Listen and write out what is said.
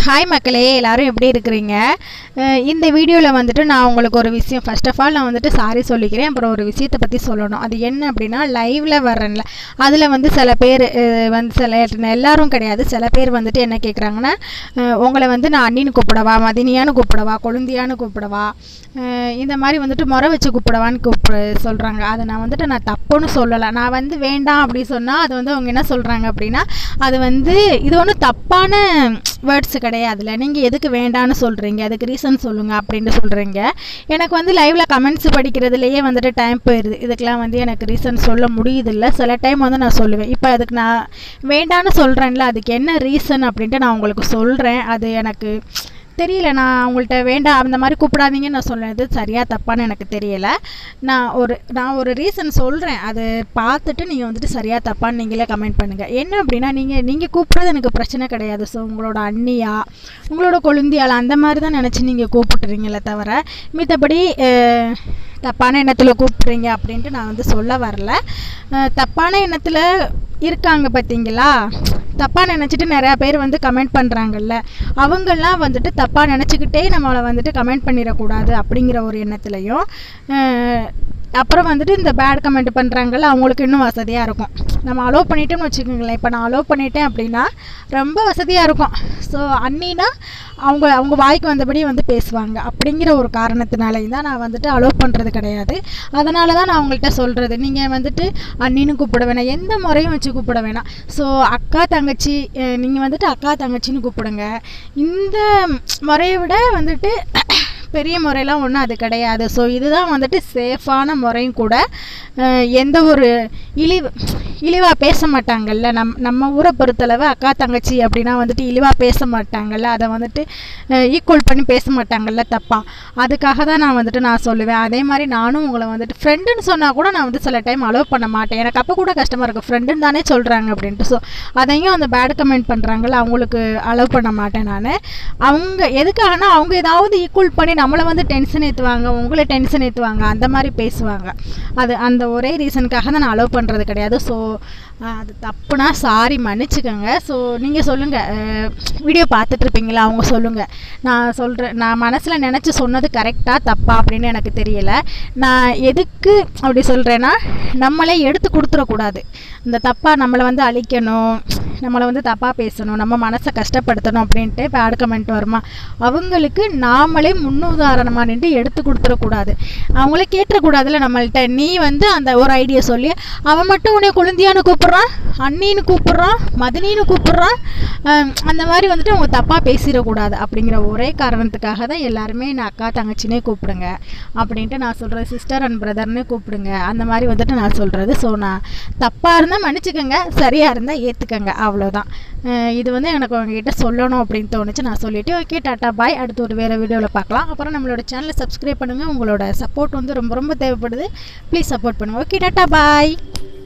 Hi மக்களே, எல்லாரும் எப்படி இருக்கிறீங்க? இந்த வீடியோவில் வந்துட்டு நான் உங்களுக்கு ஒரு விஷயம், ஃபர்ஸ்ட் ஆஃப் ஆல் நான் வந்துட்டு சாரி சொல்லிக்கிறேன். அப்புறம் ஒரு விஷயத்தை பற்றி சொல்லணும். அது என்ன அப்படின்னா, லைவில் வர்றேன்ல, அதில் வந்து சில பேர் வந்து எல்லாரும் கிடையாது, சில பேர் வந்துட்டு என்ன கேட்குறாங்கன்னா, உங்களை வந்து நான் அண்ணின்னு கூப்பிடவா, மதினியான்னு கூப்பிடவா, கொழுந்தியான்னு கூப்பிடவா, இந்த மாதிரி வந்துட்டு முறை வச்சு கூப்பிடவான்னு சொல்கிறாங்க. அதை நான் தப்புன்னு சொல்லலை. நான் வந்து வேண்டாம் அப்படி சொன்னால் அது வந்து அவங்க என்ன சொல்கிறாங்க அப்படின்னா, அது வந்து இது ஒன்றும் தப்பான வேர்ட்ஸ் கிடையாதுல்ல, நீங்கள் எதுக்கு வேண்டான்னு சொல்கிறீங்க, அதுக்கு ரீசன் சொல்லுங்கள் அப்படின்ட்டு சொல்கிறீங்க. எனக்கு வந்து லைவில் கமெண்ட்ஸ் படிக்கிறதுலையே வந்துட்டு டைம் போயிடுது. இதுக்கெலாம் வந்து எனக்கு ரீசன் சொல்ல முடியுதில்ல. சில டைம் வந்து நான் சொல்லுவேன். இப்போ அதுக்கு நான் வேண்டான்னு சொல்கிறேன்ல, அதுக்கு என்ன ரீசன் அப்படின்ட்டு நான் உங்களுக்கு சொல்கிறேன். அது எனக்கு தெரியல. நான் அவங்கள்ட்ட வேண்டாம் அந்த மாதிரி கூப்பிடாதீங்கன்னு நான் சொன்னது சரியாக தப்பான்னு எனக்கு தெரியலை. நான் ஒரு ரீசன் சொல்கிறேன். அது பார்த்துட்டு நீங்கள் வந்துட்டு சரியாக தப்பான்னு நீங்களே கமெண்ட் பண்ணுங்கள். என்ன அப்படின்னா, நீங்கள் கூப்பிட்றது எனக்கு பிரச்சனை கிடையாது. ஸோ உங்களோட அண்ணியா, உங்களோட கொழுந்தியால் அந்த மாதிரி தான் நினச்சி நீங்கள் கூப்பிட்டுறீங்களே தவிர, மித்தபடி தப்பான எண்ணத்தில் கூப்பிட்றீங்க அப்படின்ட்டு நான் வந்து சொல்ல வரல. தப்பான எண்ணத்தில் இருக்காங்க பார்த்தீங்களா, தப்பாக நினச்சிட்டு நிறையா பேர் வந்து கமெண்ட் பண்ணுறாங்கல்ல, அவங்கெல்லாம் வந்துட்டு தப்பாக நினச்சிக்கிட்டே நம்மளை வந்துட்டு கமெண்ட் பண்ணிடக்கூடாது அப்படிங்கிற ஒரு எண்ணத்துலையும், அப்புறம் வந்துட்டு இந்த பேட் கமெண்ட் பண்ணுறாங்கல்ல, அவங்களுக்கு இன்னும் வசதியாக இருக்கும். நம்ம அலோவ் பண்ணிட்டோம்னு வச்சுக்கோங்களேன். இப்போ நான் அலோவ் பண்ணிட்டேன் அப்படின்னா ரொம்ப வசதியாக இருக்கும். ஸோ அண்ணினா அவங்க வாய்க்கு வந்தபடி வந்து பேசுவாங்க. அப்படிங்கிற ஒரு காரணத்தினாலையும் தான் நான் வந்துட்டு அலோவ் பண்ணுறது கிடையாது. அதனால தான் நான் அவங்கள்ட்ட சொல்கிறது, நீங்கள் வந்துட்டு அண்ணின்னு கூப்பிட வேணாம், எந்த முறையும் வச்சு கூப்பிட வேணாம். ஸோ அக்கா தங்கச்சி, நீங்கள் வந்துட்டு அக்கா தங்கச்சின்னு கூப்பிடுங்க. இந்த முறையை விட வந்துட்டு பெரிய முறையெல்லாம் ஒன்றும் அது கிடையாது. ஸோ இதுதான் வந்துட்டு சேஃபான முறையும் கூட. எந்த ஒரு இழிவாக பேச மாட்டாங்கல்ல. நம்ம ஊரை பொறுத்தளவு அக்கா தங்கச்சி அப்படின்னா வந்துட்டு இழிவாக பேச மாட்டாங்கல்ல, அதை வந்துட்டு ஈக்குவல் பண்ணி பேச மாட்டாங்கல்ல தப்பாக. அதுக்காக தான் நான் சொல்லுவேன். அதே மாதிரி நானும் உங்களை வந்துட்டு ஃப்ரெண்டுன்னு சொன்னால் கூட நான் வந்து சில டைம் அலோவ் பண்ண மாட்டேன். எனக்கு அப்போ கூட கஷ்டமாக இருக்கும், ஃப்ரெண்டுன்னு தானே சொல்கிறாங்க அப்படின்ட்டு. ஸோ அதையும் அந்த பேட் கமெண்ட் பண்ணுறாங்கல்ல, அவங்களுக்கு அலோவ் பண்ண மாட்டேன் நான். அவங்க எதுக்காகனா, அவங்க ஏதாவது ஈக்குவல் பண்ணி நம்மளை வந்து டென்ஷன் ஏற்றுவாங்க, உங்களை டென்ஷன் ஏற்றுவாங்க, அந்த மாதிரி பேசுவாங்க. அந்த ஒரே ரீசனுக்காக தான் நான் அலோவ் பண்ணுறது கிடையாது. ஸோ அது தப்புனா சாரி, மன்னிச்சுக்கோங்க. ஸோ நீங்கள் சொல்லுங்கள், வீடியோ பார்த்துட்ருப்பீங்களா, அவங்க சொல்லுங்கள். நான் மனசில் நினச்சி சொன்னது கரெக்டாக தப்பா அப்படின்னு எனக்கு தெரியலை. நான் எதுக்கு அப்படி சொல்கிறேன்னா, நம்மளே எடுத்து கொடுத்துடக்கூடாது. இந்த தப்பாக நம்மளை வந்து அழிக்கணும், நம்மளை வந்து தப்பாக பேசணும், நம்ம மனசை கஷ்டப்படுத்தணும் அப்படின்ட்டு பேட் கமெண்ட் வருமா, அவங்களுக்கு நாமளே முன்னுதாரணமாக நின்று எடுத்து கொடுத்துடக்கூடாது. அவங்களே கேட்டுறக்கூடாதுல்ல நம்மள்கிட்ட. நீ வந்து அந்த ஒரு ஐடியா சொல்லி அவன் மட்டும் உன்னை கொழுந்தியான்னு கூப்பிட்றான், அண்ணின்னு கூப்பிட்றான், மதினின்னு கூப்பிட்றான், அந்த மாதிரி வந்துட்டு அவங்க தப்பாக பேசிடக்கூடாது. அப்படிங்கிற ஒரே காரணத்துக்காக தான் எல்லாருமே நான் அக்கா தங்கச்சினே கூப்பிடுங்க அப்படின்ட்டு நான் சொல்கிறது. சிஸ்டர் அண்ட் பிரதர்னே கூப்பிடுங்க, அந்த மாதிரி வந்துட்டு நான் சொல்கிறது. ஸோ நான் தப்பாக இருந்தால் மன்னிச்சுக்கோங்க, சரியாக இருந்தால் ஏற்றுக்கங்க, அவ்வளோதான். இது வந்து எனக்கு உங்ககிட்ட சொல்லணும் அப்படின்னு தோணுச்சு, நான் சொல்லிவிட்டு ஓகே, டாட்டா பாய். அடுத்து ஒரு வேறு வீடியோவில் பார்க்கலாம். அப்புறம் நம்மளோட சேனலை சப்ஸ்கிரைப் பண்ணுங்கள். உங்களோட சப்போர்ட் வந்து ரொம்ப ரொம்ப தேவைப்படுது. ப்ளீஸ் சப்போர்ட் பண்ணுங்கள். ஓகே, டாட்டா பாய்.